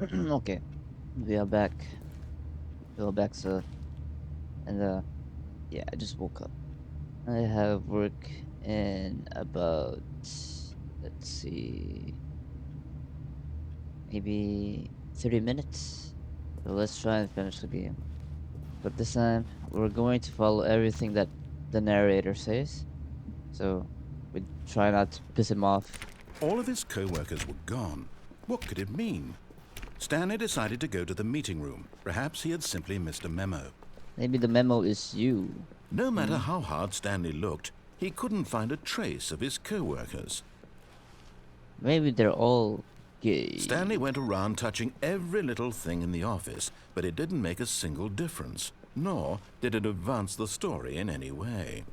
Okay, we are back. We are back, sir. And yeah, I just woke up. I have work in about, let's see, maybe 30 minutes. So let's try and finish the game. But this time, we're going to follow everything that the narrator says. So we try not to piss him off. All of his co-workers were gone. What could it mean? Stanley decided to go to the meeting room. Perhaps he had simply missed a memo. Maybe the memo is you. No matter Hmm? how hard Stanley looked, he couldn't find a trace of his co-workers. Maybe they're all gay. Stanley went around touching every little thing in the office, but it didn't make a single difference, nor did it advance the story in any way.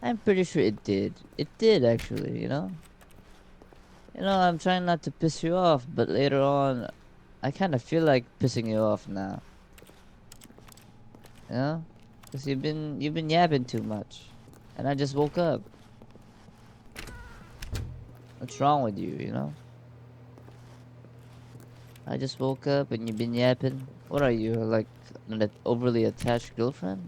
I'm pretty sure it did. It did actually, you know? I'm trying not to piss you off, but later on, I kind of feel like pissing you off now. You know? Cause you've been yapping too much, and I just woke up. What's wrong with you? You know? I just woke up and you've been yapping. What are you, like an overly attached girlfriend?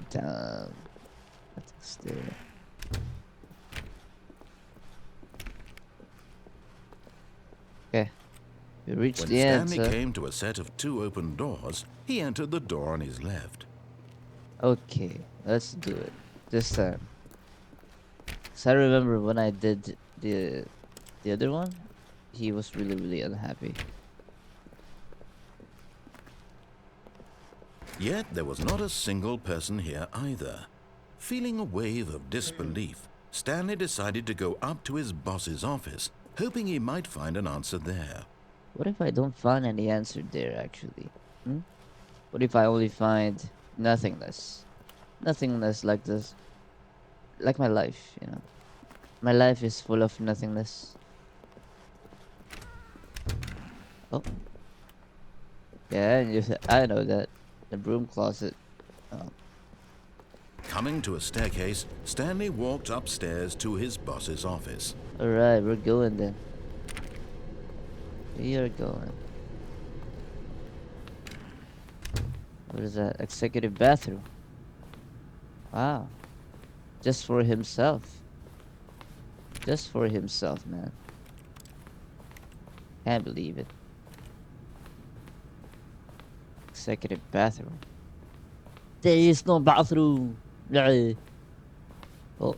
Damn. That's still. Okay, we reached When the Stanley answer. came to a set of two open doors, he entered the door on his left. Okay, let's do it this time. Cause I remember when I did the other one, he was really unhappy. Yet there was not a single person here either. Feeling a wave of disbelief, Stanley decided to go up to his boss's office, hoping he might find an answer there. What if I don't find any answer there actually? Hmm? What if I only find nothingness? Nothingness like this, like my life, you know. My life is full of nothingness. Oh, yeah, and I know that. The broom closet. Oh, Coming to a staircase, Stanley walked upstairs to his boss's office. alright, we're going then. We are going. What is that? Executive bathroom. Wow. Just for himself. Just for himself, man. Can't believe it. Executive bathroom. There is no bathroom. Bleh. Oh,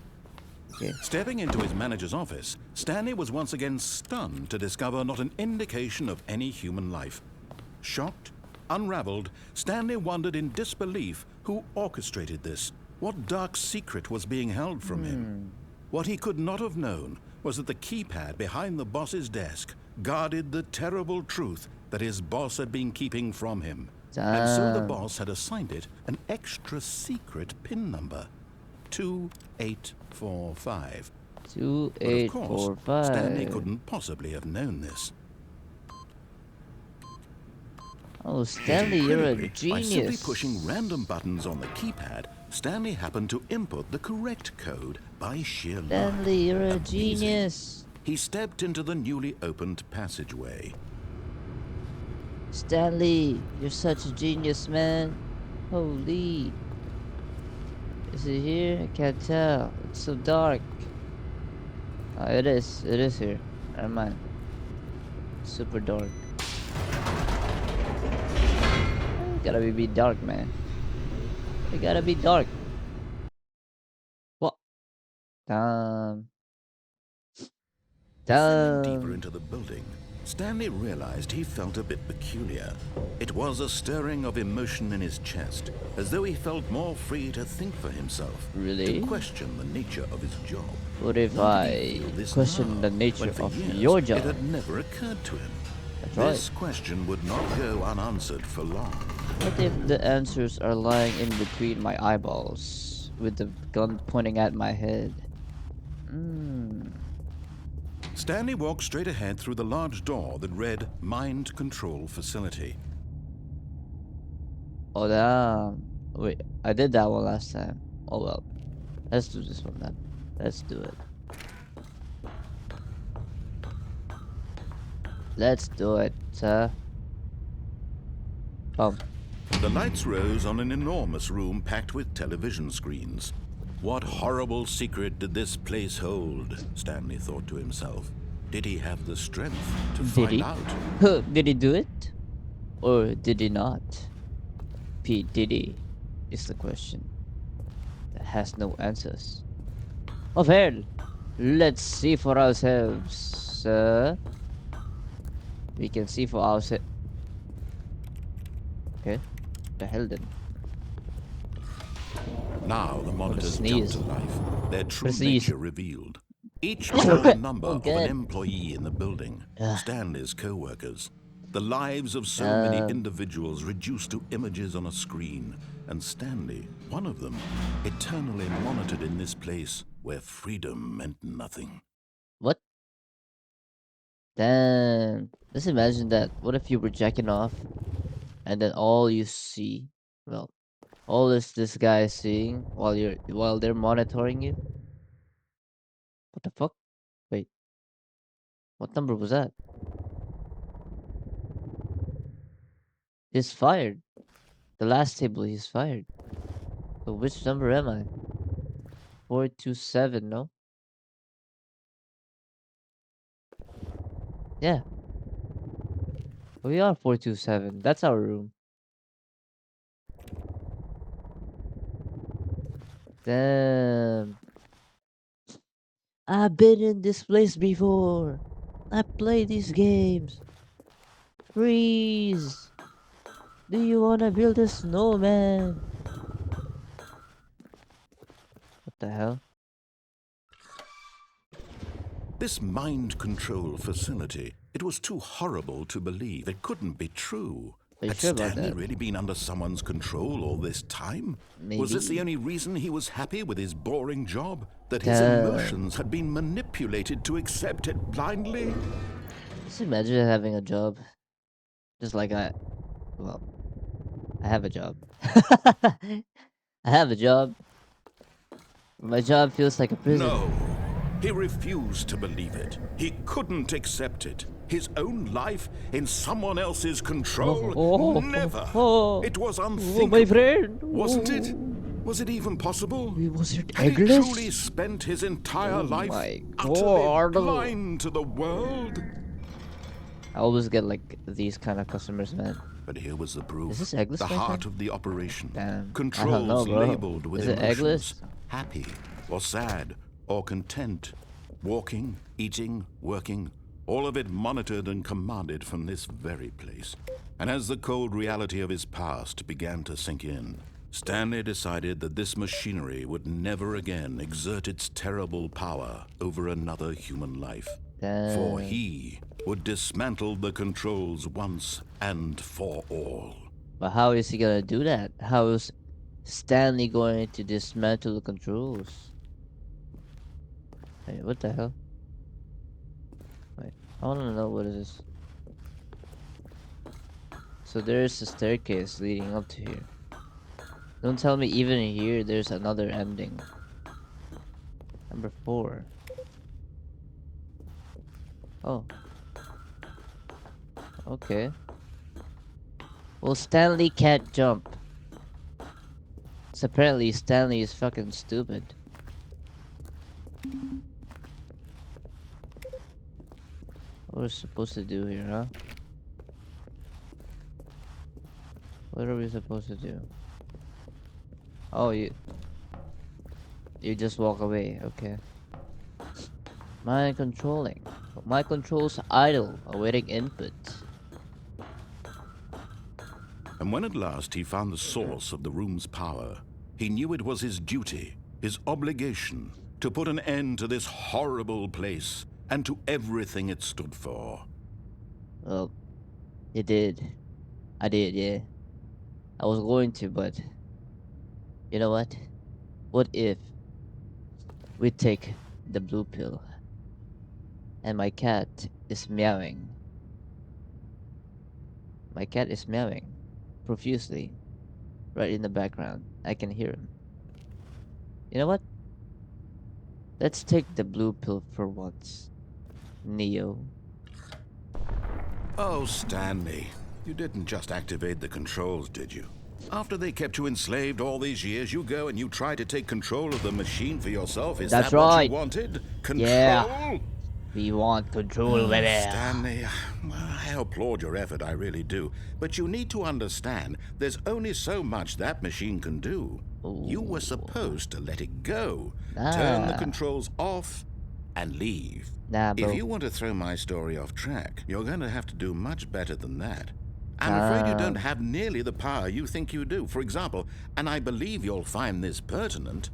okay. Stepping into his manager's office, Stanley was once again stunned to discover not an indication of any human life. Shocked, unraveled, Stanley wondered in disbelief who orchestrated this. What dark secret was being held from him? What he could not have known was that the keypad behind the boss's desk guarded the terrible truth that his boss had been keeping from him. And so the Damn. boss had assigned it an extra secret PIN number, 2845. Two But of eight course, four Stanley five. couldn't possibly have known this. Oh, Stanley, you're a Incredibly, by simply genius. pushing random buttons on the keypad, Stanley happened to input the correct code by sheer luck. Stanley, you're a Amazing. genius. He stepped into the newly opened passageway. Stanley, you're such a genius, man. Holy. Is it here? I can't tell. It's so dark. Oh, it is. It is here. Never mind. Super dark. Gotta be dark, man. It gotta be dark. What? Damn. Descending deeper Damn. into the building, Stanley realized he felt a bit peculiar. It was a stirring of emotion in his chest, as though he felt more free to think for himself, Really? to question the nature of his job. What if Why did I he feel this question now, the nature when for of years your it job? had never occurred to him? That's This right. question would not go unanswered for long. What if the answers are lying in between my eyeballs, with the gun pointing at my head? Hmm. Stanley walked straight ahead through the large door that read Mind Control Facility. Oh damn. Wait, I did that one last time. Oh well. Let's do this one then. Let's do it. Let's do it, sir. Come. The lights rose on an enormous room packed with television screens. What horrible secret did this place hold? Stanley thought to himself. Did he have the strength to Did find he? out? Did he do it? Or did he not? P. Diddy is the question that has no answers. Of hell, let's see for ourselves, sir. We can see for ourselves. Okay, the hell then? Now the What a monitors jumped sneeze. to life, their true Sneeze. nature revealed. Each showed the number Oh of an god. employee in the building, Stanley's co-workers. The lives of so many Um, individuals reduced to images on a screen, and Stanley, one of them, eternally monitored in this place where freedom meant nothing. what? Damn. Just imagine that. What if you were jacking off and then all you see, well, all this guy is seeing while they're monitoring you? What the fuck? Wait, what number was that? He's fired. The last table he's fired. So which number am I? 427, no? Yeah, we are 427. That's our room. Damn. I've been in this place before. I play these games. Freeze. Do you wanna build a snowman? What the hell? This mind control facility, it was too horrible to believe. It couldn't be true. Are you Had sure about Stanley that? really been under someone's control all this time? Was this the Maybe. only reason he was happy with his boring job? That his Damn. emotions had been manipulated to accept it blindly? Just imagine having a job. Just like well, I have a job. I have a job. My job feels like a prison. No. He refused to believe it. He couldn't accept it. His own life in someone else's control? Never. It was Oh, my unthinkable. friend. Wasn't it? Oh. Was it even possible? Was it Had he truly eggless? spent his entire Oh life my utterly god. blind to the world? I always get like these kind of customers, man. But here was the proof. Is this eggless, The my heart friend? of the operation. Damn. I don't know, Controls bro. labeled with Is it emotions. eggless? Happy or sad or content. Walking, eating, working. All of it monitored and commanded from this very place. And as the cold reality of his past began to sink in, Stanley decided that this machinery would never again exert its terrible power over another human life. For Damn. he would dismantle the controls once and for all. But how is he gonna do that? How is Stanley going to dismantle the controls? Wait, what the hell? Wait, I wanna know what is this. So there's a staircase leading up to here. Don't tell me even here there's another ending. Number 4. Oh. Okay. Well, Stanley can't jump. So apparently Stanley is fucking stupid. What are we supposed to do here, huh? What are we supposed to do? Oh, you just walk away. Okay. Mind controlling. My controls idle, awaiting input. And when at last he found the source of the room's power, he knew it was his duty, his obligation, to put an end to this horrible place and to everything it stood for. Well, you did. I did, yeah. I was going to, but you know what? What if we take the blue pill and my cat is meowing? My cat is meowing profusely. right in the background. I can hear him. You know what? Let's take the blue pill for once. Neo. Oh, Stanley, you didn't just activate the controls, did you? After they kept you enslaved all these years, you go and you try to take control of the machine for yourself. Is That's that what right. you wanted? Control? Yeah. We want control, baby. Stanley, well, I applaud your effort, I really do. But you need to understand, there's only so much that machine can do. You were supposed to let it go, turn the Nah. controls off, and leave. Nah, If bro. you want to throw my story off track, you're going to have to do much better than that. I'm afraid you don't have nearly the power you think you do. For example, and I believe you'll find this pertinent,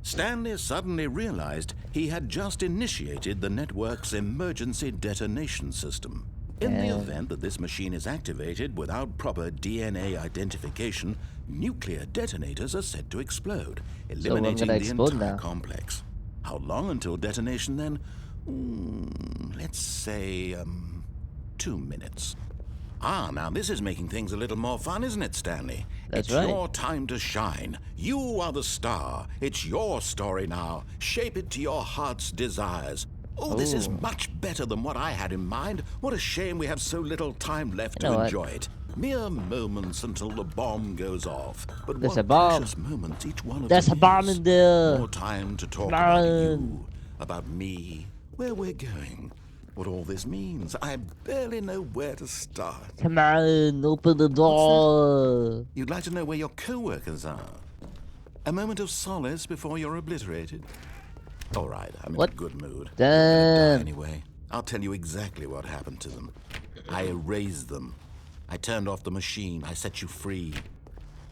Stanley suddenly realized he had just initiated the network's emergency detonation system. In the event that this machine is activated without proper DNA identification, nuclear detonators are said to explode, eliminating the entire complex. How long until detonation then? Let's say, 2 minutes. Ah, now this is making things a little more fun, isn't it, Stanley? That's it's right. your time to shine. You are the star. It's your story now. Shape it to your heart's desires. Oh, this is much better than what I had in mind. What a shame we have so little time left to enjoy it. Mere moments until the bomb goes off. But There's what a bomb. precious moments each one of There's them a bomb is. in there. More time to talk about you, about me, where we're going, what all this means. I barely know where to start. Come on, open the door. You'd like to know where your co-workers are? A moment of solace before you're obliterated? All right, I'm in a good mood. Damn. Anyway, I'll tell you exactly what happened to them. I erased them. I turned off the machine. I set you free.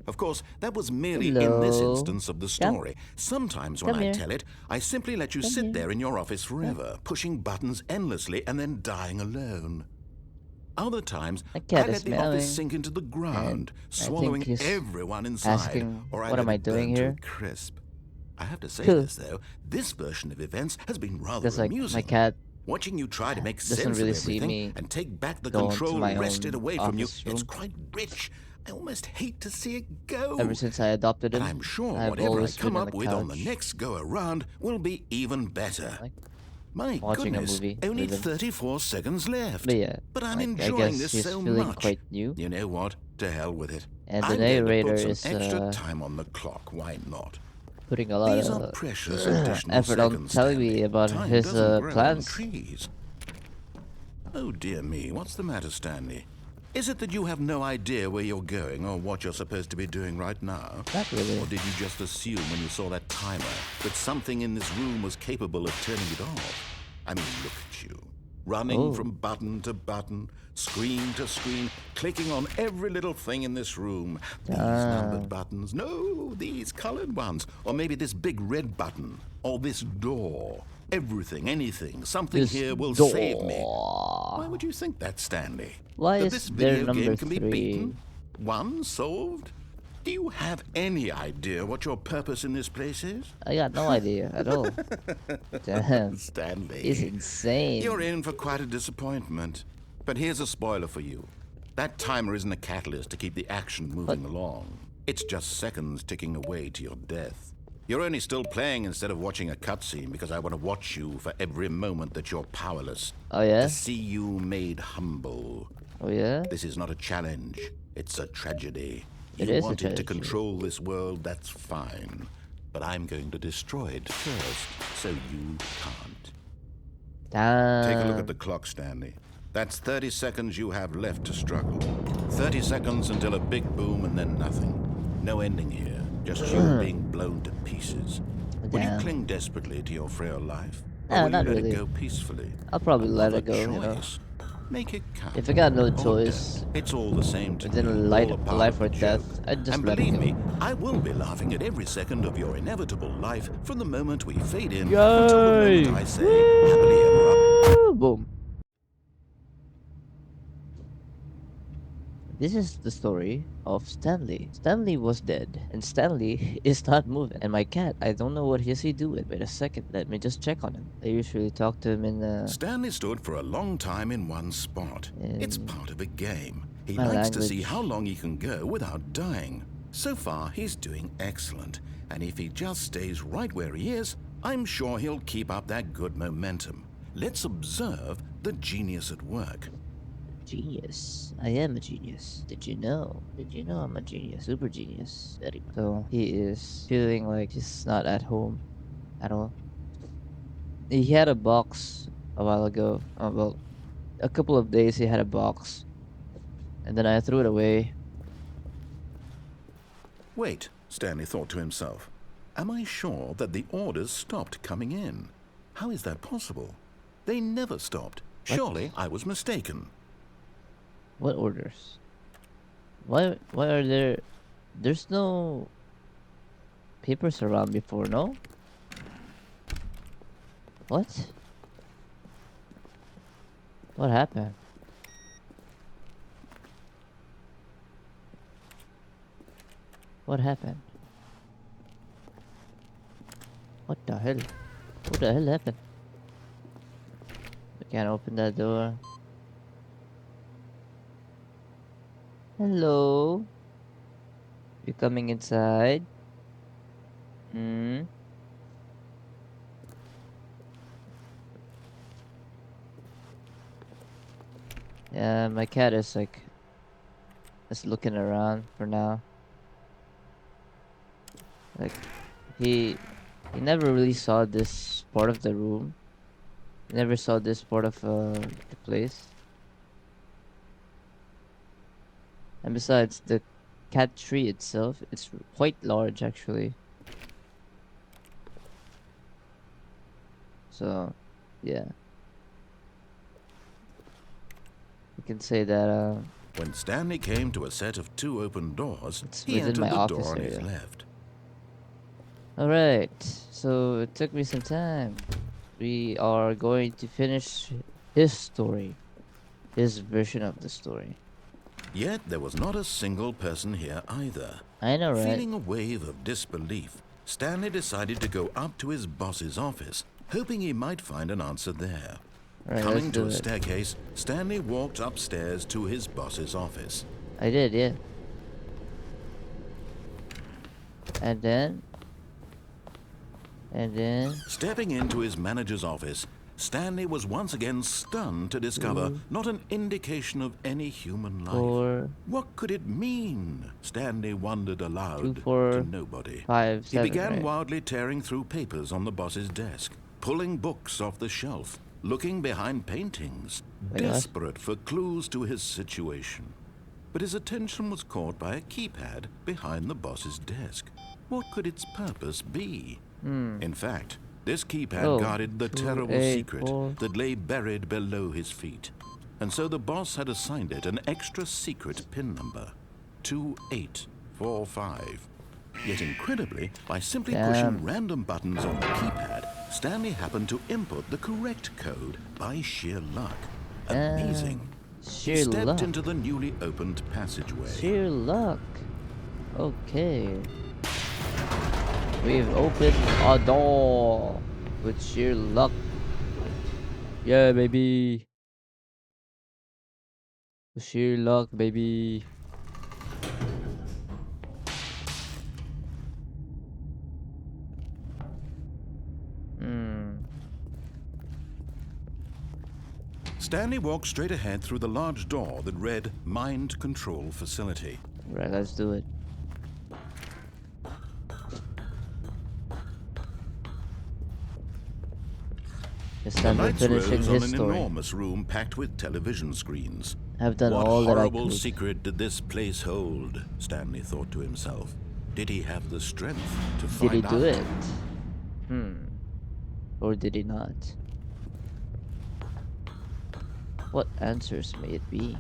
Of course, that was merely in this instance of the story. Sometimes when I tell it, I simply let you sit there in your office forever, pushing buttons endlessly and then dying alone. Other times, I let the office sink into the ground, swallowing everyone inside, or I let it burn to a crisp. I have to say this, though, this version of events has been rather amusing. My cat Watching you try to make sense doesn't really of see everything me and take back the go control into my wrested own away from you, office room. it's quite rich. I almost hate to see it go. Ever since I adopted him, But I'm sure I've whatever I always come been on up the with on the couch next go around will be even better. My watching goodness, a movie only with him. 34 seconds left. But yeah, But I'm I enjoying guess this he's so feeling much. quite new. You know what? To hell with it. And the I'm going to narrator put is some extra time on the clock. Why not? putting a lot These are of precious additional effort on seconds, telling me Stanley. about Time his doesn't grow on plans. trees. Oh dear me, what's the matter, Stanley? Is it that you have no idea where you're going or what you're supposed to be doing right now? Not really. Or did you just assume when you saw that timer that something in this room was capable of turning it off? I mean, look at you. Running from button to button, screen to screen, clicking on every little thing in this room. These numbered buttons. No, these colored ones. Or maybe this big red button. Or this door. Everything, anything, something This here will door. save me. Why would you think that, Stanley? Why that is this there video game number can be 3? beaten? One solved? Do you have any idea what your purpose in this place is? I got no idea at all. Damn, Stanley. it's insane. You're in for quite a disappointment. But here's a spoiler for you. That timer isn't a catalyst to keep the action moving along. It's just seconds ticking away to your death. You're only still playing instead of watching a cutscene because I want to watch you for every moment that you're powerless. Oh yeah? To see you made humble. Oh yeah? This is not a challenge. It's a tragedy. It You is a wanted to tragedy. control this world, that's fine. But I'm going to destroy it first, so you can't. Damn. Take a look at the clock, Stanley. That's 30 seconds you have left to struggle. 30 seconds until a big boom and then nothing. No ending here. Just you being blown to pieces. Will you cling desperately to your frail life? Or No, will not you let really. it go peacefully? I'll probably let Another it go, you know. choice. Make it count. If I got no Or choice, don't. It's all the same to within a me. light, All a part life of or the death, joke. I'd just And let it believe go. me, I will be laughing at every second of your inevitable life from the moment we fade in until the moment I say happily ever after. Boom. This is the story of Stanley. Stanley was dead, and Stanley is not moving. And my cat, I don't know what is he doing. Wait a second, let me just check on him. I usually talk to him in Stanley stood for a long time in one spot. It's In part of a game. He my likes to see language. how long he can go without dying. So far, he's doing excellent, and if he just stays right where he is, I'm sure he'll keep up that good momentum. Let's observe the genius at work. Genius. I am a genius. Did you know? Did you know I'm a genius? Super genius. So he is feeling like he's not at home at all. He had a box a while ago. Well, a couple of days he had a box, and then I threw it away. Wait, Stanley thought to himself. Am I sure that the orders stopped coming in? How is that possible? They never stopped. What? Surely I was mistaken. What orders? Why are there? There's no papers around before, no? What? What happened? What happened? What the hell? What the hell happened? I can't open that door. Hello? You coming inside? Hmm? Yeah, my cat is like just looking around for now. Like he never really saw this part of the room. He never saw this part of the place. And besides, the cat tree itself, it's quite large actually. So, yeah, you can say that When Stanley came to a set of two open doors, it's he within entered my the office door on his area. left. Alright, so it took me some time. We are going to finish his story, his version of the story. Yet there was not a single person here either. I know, right? Feeling a wave of disbelief, Stanley decided to go up to his boss's office, hoping he might find an answer there. Alright, let's Coming to do a it. staircase, Stanley walked upstairs to his boss's office. I did, yeah. And then, Stepping into his manager's office, Stanley was once again stunned to discover not an indication of any human life. 4, What could it mean? Stanley wondered 2, aloud 4, to nobody. 5, He 7, began right? wildly tearing through papers on the boss's desk, pulling books off the shelf, looking behind paintings, Wait, what? desperate for clues to his situation. But his attention was caught by a keypad behind the boss's desk. What could its purpose be? In fact, this keypad Oh, guarded the 2, terrible 8, secret 4. that lay buried below his feet. And so the boss had assigned it an extra secret PIN number, 2845. Yet incredibly, by simply pushing Damn. random buttons on the keypad, Stanley happened to input the correct code by sheer luck. Amazing. He Sheer stepped luck. into the newly opened passageway. Sheer luck. Okay. We've opened a door with sheer luck. Yeah, baby. Sheer luck, baby. Hmm. Stanley walked straight ahead through the large door that read Mind Control Facility. Right, let's do it. It's The time for lights finishing rose on his an story. enormous room packed with television screens. I've done What all that I horrible could. secret did this place hold? Stanley thought to himself. Did he have the strength to Did find he out? do it? Or did he not? What answers may it be?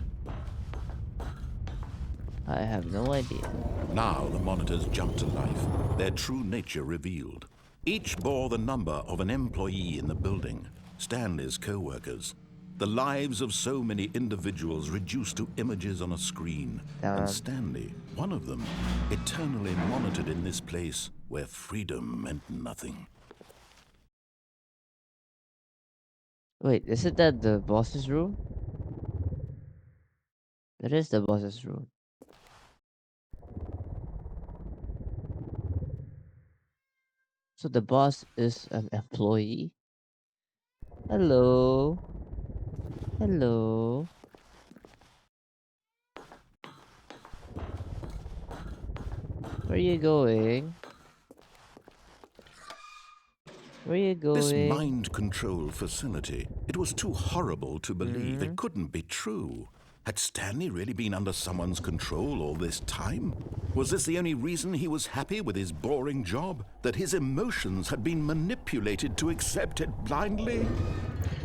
I have no idea. Now the monitors jumped to life, their true nature revealed. Each bore the number of an employee in the building, Stanley's co-workers. The lives of so many individuals reduced to images on a screen, and Stanley, one of them, eternally monitored in this place where freedom meant nothing. Wait, isn't that the boss's room? That is the boss's room. So the boss is an employee? Hello? Hello? Where you going? Where you This going? mind control facility, it was too horrible to believe. Hmm? It couldn't be true. Had Stanley really been under someone's control all this time? Was this the only reason he was happy with his boring job? That his emotions had been manipulated to accept it blindly?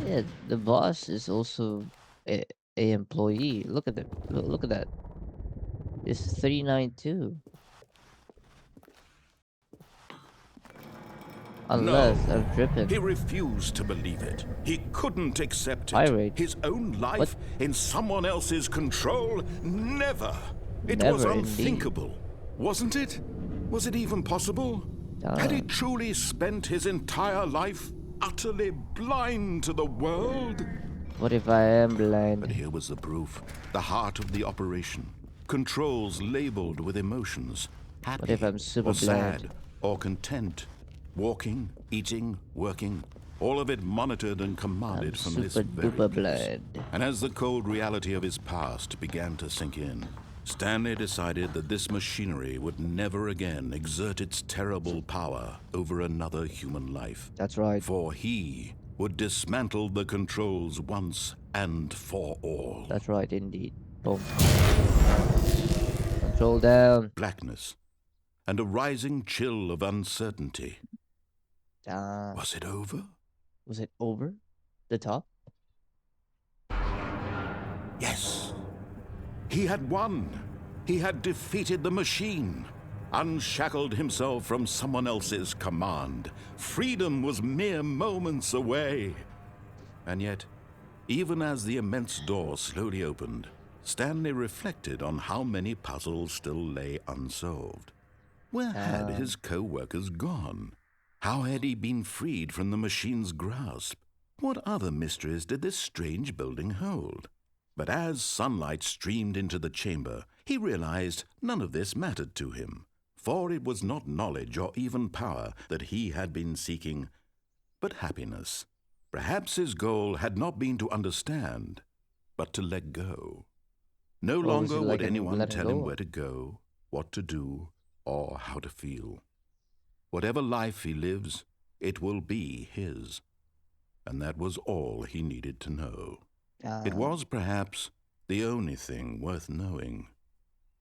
Yeah, the boss is also a, a employee. Look at it. Look at that. It's 392. No. Unless I'm He tripping. refused to believe it. He couldn't accept it. Pirate. His own What? life in someone else's control? Never. It was Never indeed. unthinkable. Wasn't it? Was it even possible? Had he Damn. truly spent his entire life utterly blind to the world? What if I am But blind? here was the proof. The heart of the operation. Controls labeled with emotions. What if Happy I'm super or blind? sad or content. Walking, eating, working. All of it monitored and I'm commanded from this super very duper place. blind. And as the cold reality of his past began to sink in, Stanley decided that this machinery would never again exert its terrible power over another human life. That's right. For he would dismantle the controls once and for all. That's right indeed. Boom. Control down. Blackness and a rising chill of uncertainty. Damn. Was it over? Was it over? The top? Yes. He had won. He had defeated the machine, unshackled himself from someone else's command. Freedom was mere moments away. And yet, even as the immense door slowly opened, Stanley reflected on how many puzzles still lay unsolved. Where had his co-workers gone? How had he been freed from the machine's grasp? What other mysteries did this strange building hold? But as sunlight streamed into the chamber, he realized none of this mattered to him, for it was not knowledge or even power that he had been seeking, but happiness. Perhaps his goal had not been to understand, but to let go. No What was he longer like would in anyone letting tell him go where of? to go, what to do, or how to feel. Whatever life he lives, it will be his. And that was all he needed to know. It was perhaps the only thing worth knowing.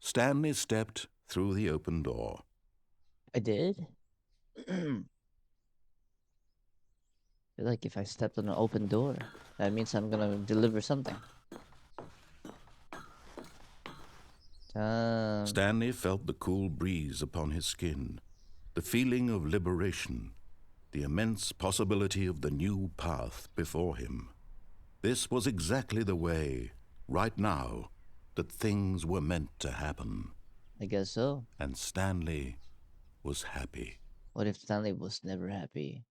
Stanley stepped through the open door. I did? Feel like if I stepped on an open door, that means I'm gonna deliver something. Damn. Stanley felt the cool breeze upon his skin, the feeling of liberation, the immense possibility of the new path before him. This was exactly the way, right now, that things were meant to happen. I guess so. And Stanley was happy. What if Stanley was never happy?